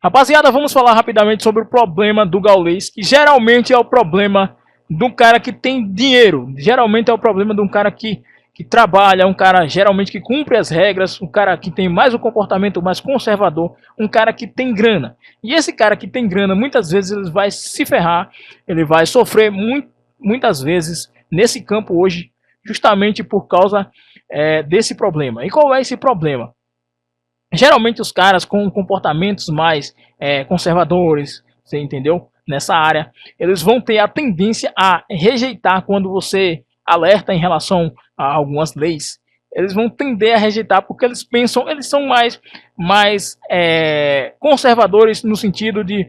Rapaziada, vamos falar rapidamente sobre o problema do Gaules, que geralmente é o problema de um cara que tem dinheiro. Geralmente é o problema de um cara que trabalha, um cara geralmente que cumpre as regras, um cara que tem mais um comportamento mais conservador, um cara que tem grana. E esse cara que tem grana, muitas vezes ele vai se ferrar, ele vai sofrer muitas vezes nesse campo hoje, justamente por causa desse problema. E qual é esse problema? Geralmente os caras com comportamentos mais conservadores, você entendeu? Nessa área, eles vão ter a tendência a rejeitar quando você alerta em relação a algumas leis. Eles vão tender a rejeitar porque eles pensam, eles são mais conservadores no sentido de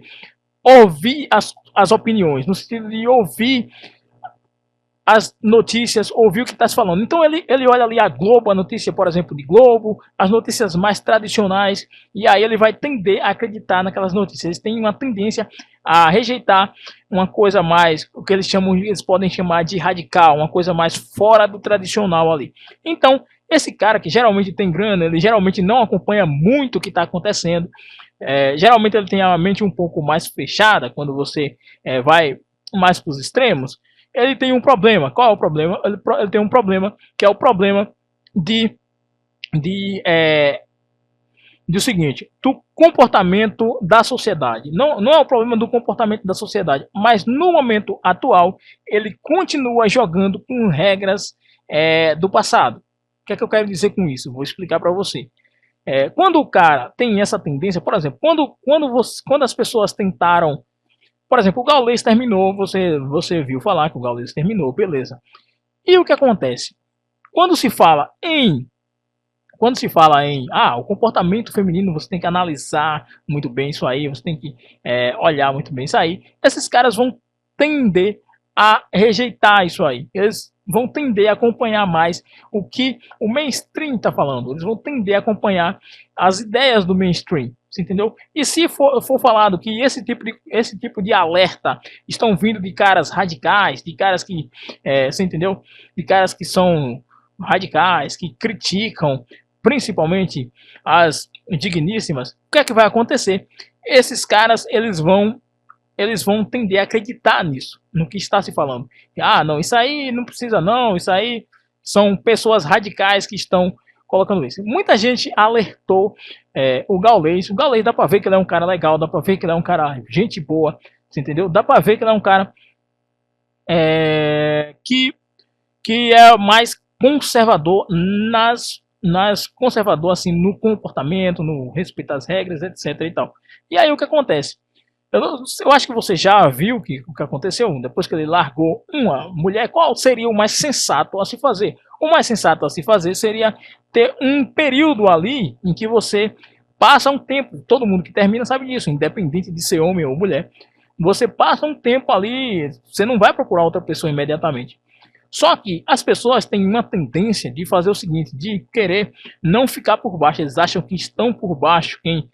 ouvir as opiniões, no sentido de ouvir as notícias, ouvir o que está se falando. Então ele olha ali a Globo, a notícia, por exemplo, de Globo, as notícias mais tradicionais, e aí ele vai tender a acreditar naquelas notícias. Eles têm uma tendência a rejeitar uma coisa mais, o que eles podem chamar de radical, uma coisa mais fora do tradicional ali. Então, esse cara que geralmente tem grana, ele geralmente não acompanha muito o que está acontecendo, geralmente ele tem a mente um pouco mais fechada quando você vai mais para os extremos. Ele tem um problema. Qual é o problema? Ele tem um problema que é o problema de o seguinte, do comportamento da sociedade. Não é o problema do comportamento da sociedade, mas no momento atual ele continua jogando com regras do passado. O que é que eu quero dizer com isso? Vou explicar para você. Quando o cara tem essa tendência, por exemplo, quando as pessoas tentaram, por exemplo, o Gaules terminou, você viu falar que o Gaules terminou, beleza. E o que acontece? Quando se fala em o comportamento feminino, você tem que analisar muito bem isso aí, você tem que olhar muito bem isso aí, esses caras vão tender a rejeitar isso aí. Eles vão tender a acompanhar mais o que o mainstream está falando. Eles vão tender a acompanhar as ideias do mainstream. Você entendeu? E se for falado que esse tipo de alerta estão vindo de caras radicais, de caras que, você entendeu? De caras que são radicais, que criticam principalmente as digníssimas, o que é que vai acontecer? Esses caras, eles vão tender a acreditar nisso, no que está se falando. Ah, não, isso aí não precisa não, isso aí são pessoas radicais que estão colocando isso. Muita gente alertou o Gaules. O Gaules dá pra ver que ele é um cara legal, dá pra ver que ele é um cara gente boa, você entendeu? Dá pra ver que ele é um cara que é mais conservador conservador assim no comportamento, no respeito às regras, etc e tal. E aí o que acontece? Eu acho que você já viu o que aconteceu depois que ele largou uma mulher. Qual seria o mais sensato a se fazer? O mais sensato a se fazer seria ter um período ali em que você passa um tempo. Todo mundo que termina sabe disso, independente de ser homem ou mulher. Você passa um tempo ali, você não vai procurar outra pessoa imediatamente. Só que as pessoas têm uma tendência de fazer o seguinte, de querer não ficar por baixo. Eles acham que estão por baixo. Quem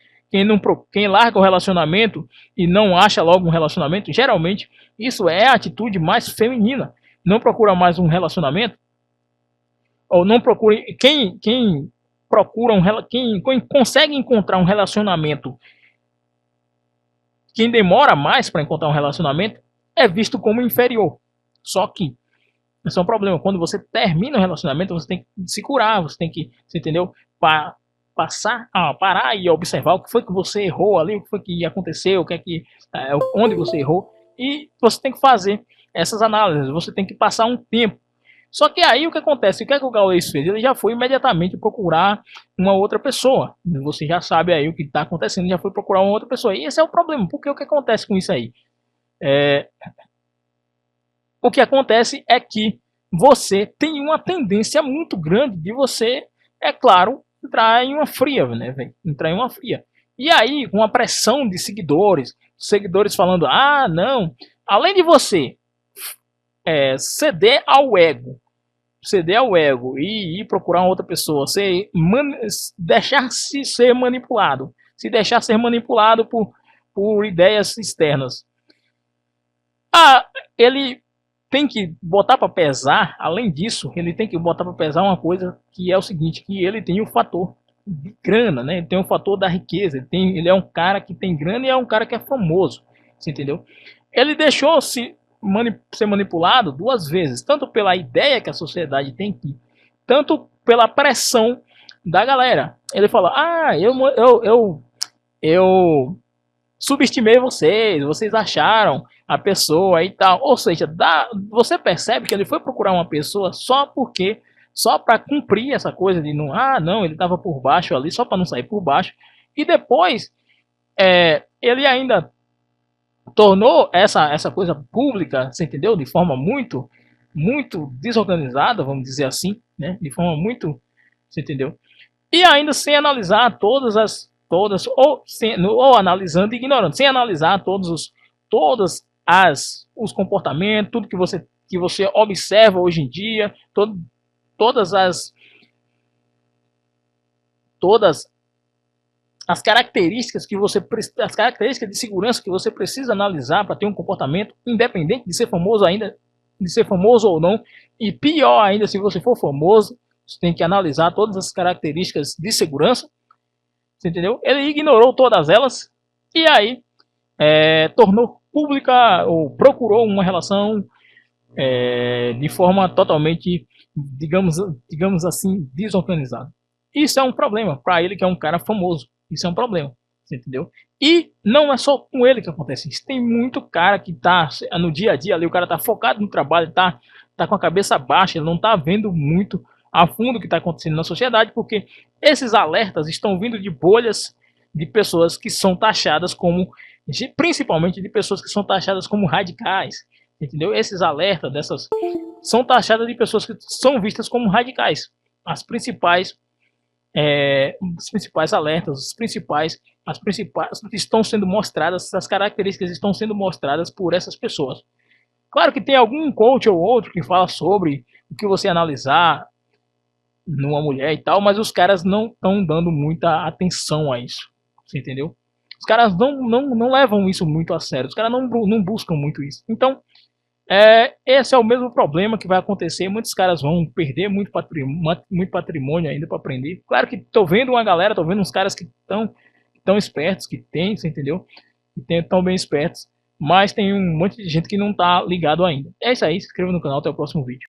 larga o relacionamento e não acha logo um relacionamento, geralmente isso é a atitude mais feminina. Não procura mais um relacionamento, ou não procura. Quem consegue encontrar um relacionamento, quem demora mais para encontrar um relacionamento, é visto como inferior. Só que isso é um problema. Quando você termina o relacionamento, você tem que se curar, você tem que, você entendeu? Parar e observar o que foi que você errou ali, o que foi que aconteceu, onde você errou, e você tem que fazer essas análises, você tem que passar um tempo. Só que aí o que acontece? O que é que o Gaules fez? Ele já foi imediatamente procurar uma outra pessoa. Você já sabe aí o que está acontecendo, já foi procurar uma outra pessoa. E esse é o problema, porque o que acontece com isso aí? O que acontece é que você tem uma tendência muito grande de você, é claro, entrar em uma fria, né, velho? Entrar em uma fria. E aí, com a pressão de seguidores falando, ah, não, além de você ceder ao ego e ir procurar uma outra pessoa, deixar-se ser manipulado, se deixar ser manipulado por ideias externas. Ele tem que botar para pesar, além disso, ele tem que botar para pesar uma coisa que é o seguinte, que ele tem o fator de grana, né? Ele tem um fator da riqueza, ele é um cara que tem grana e é um cara que é famoso, você entendeu? Ele deixou ser manipulado duas vezes, tanto pela ideia que a sociedade tem aqui, tanto pela pressão da galera. Ele fala, eu subestimei vocês acharam a pessoa e tal. Ou seja, você percebe que ele foi procurar uma pessoa só para cumprir essa coisa de não, ele estava por baixo ali, só para não sair por baixo. E depois, ele ainda tornou essa coisa pública, você entendeu? De forma muito desorganizada, vamos dizer assim, né? De forma muito, você entendeu? E ainda sem analisar ou analisando e ignorando, sem analisar os comportamentos, tudo que você observa hoje em dia, todas as características as características de segurança que você precisa analisar para ter um comportamento independente de ser famoso ou não, e pior ainda, se você for famoso, você tem que analisar todas as características de segurança, você entendeu? Ele ignorou todas elas e aí tornou pública ou procurou uma relação de forma totalmente, digamos assim, desorganizada. Isso é um problema para ele, que é um cara famoso. Isso é um problema, você entendeu? E não é só com ele que acontece isso. Tem muito cara que tá no dia a dia ali, o cara tá focado no trabalho, tá com a cabeça baixa, ele não tá vendo muito a fundo o que está acontecendo na sociedade, porque esses alertas estão vindo de bolhas de pessoas que são taxadas principalmente de pessoas que são taxadas como radicais, entendeu? Esses alertas são taxadas de pessoas que são vistas como radicais. As principais alertas, as principais estão sendo mostradas, essas características estão sendo mostradas por essas pessoas. Claro que tem algum coach ou outro que fala sobre o que você analisar numa mulher e tal, mas os caras não estão dando muita atenção a isso, você entendeu? Os caras não levam isso muito a sério, os caras não buscam muito isso. Então, esse é o mesmo problema que vai acontecer. Muitos caras vão perder muito patrimônio ainda para aprender. Claro que tô vendo uns caras que estão espertos, que tem, você entendeu? Que estão bem espertos, mas tem um monte de gente que não tá ligado ainda. É isso aí, se inscreva no canal, até o próximo vídeo.